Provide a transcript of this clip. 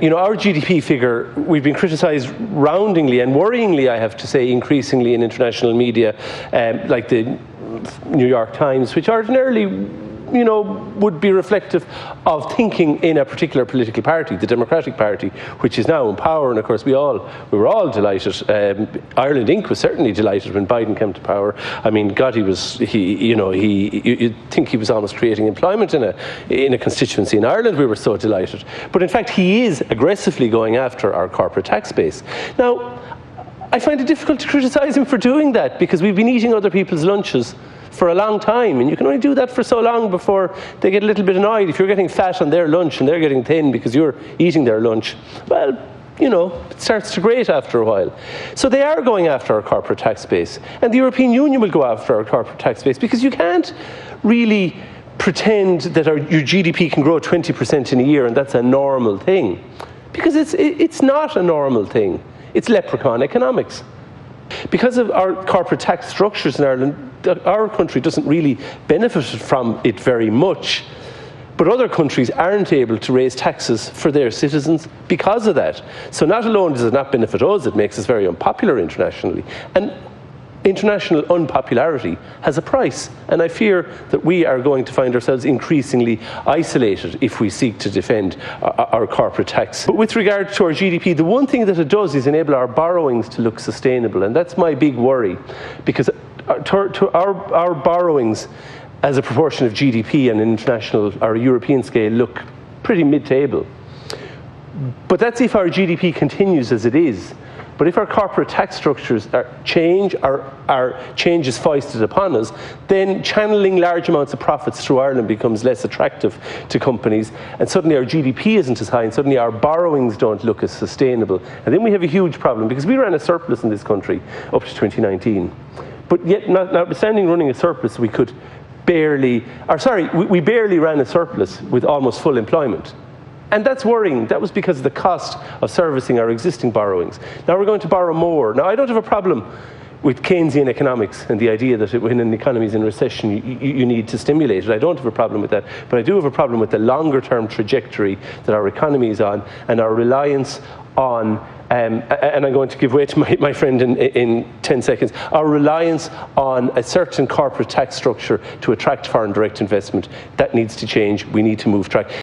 Our GDP figure, we've been criticised roundingly and worryingly, I have to say, increasingly in international media, like the New York Times, which ordinarily would be reflective of thinking in a particular political party, the Democratic Party, which is now in power. And of course, we were all delighted. Ireland Inc. was certainly delighted when Biden came to power. I mean, God, you'd think he was almost creating employment in a constituency in Ireland. We were so delighted. But in fact, he is aggressively going after our corporate tax base. Now, I find it difficult to criticise him for doing that, because we've been eating other people's lunches for a long time, and you can only do that for so long before they get a little bit annoyed. If you're getting fat on their lunch and they're getting thin because you're eating their lunch, well, it starts to grate after a while. So they are going after our corporate tax base, and the European Union will go after our corporate tax base, because you can't really pretend that your GDP can grow 20% in a year and that's a normal thing, because it's not a normal thing. It's leprechaun economics. Because of our corporate tax structures in Ireland, our country doesn't really benefit from it very much. But other countries aren't able to raise taxes for their citizens because of that. So not alone does it not benefit us, it makes us very unpopular internationally. And international unpopularity has a price, and I fear that we are going to find ourselves increasingly isolated if we seek to defend our corporate tax. But with regard to our GDP, the one thing that it does is enable our borrowings to look sustainable, and that's my big worry, because our borrowings as a proportion of GDP on an international or European scale look pretty mid-table. But that's if our GDP continues as it is. But if our corporate tax structures change, or our change is foisted upon us, then channeling large amounts of profits through Ireland becomes less attractive to companies, and suddenly our GDP isn't as high, and suddenly our borrowings don't look as sustainable. And then we have a huge problem, because we ran a surplus in this country up to 2019. But yet, notwithstanding running a surplus, we barely ran a surplus with almost full employment. And that's worrying. That was because of the cost of servicing our existing borrowings. Now we're going to borrow more. Now, I don't have a problem with Keynesian economics and the idea that when an economy is in recession, you need to stimulate it. I don't have a problem with that. But I do have a problem with the longer-term trajectory that our economy is on, and our reliance on, and I'm going to give way to my friend in 10 seconds, our reliance on a certain corporate tax structure to attract foreign direct investment. That needs to change. We need to move track.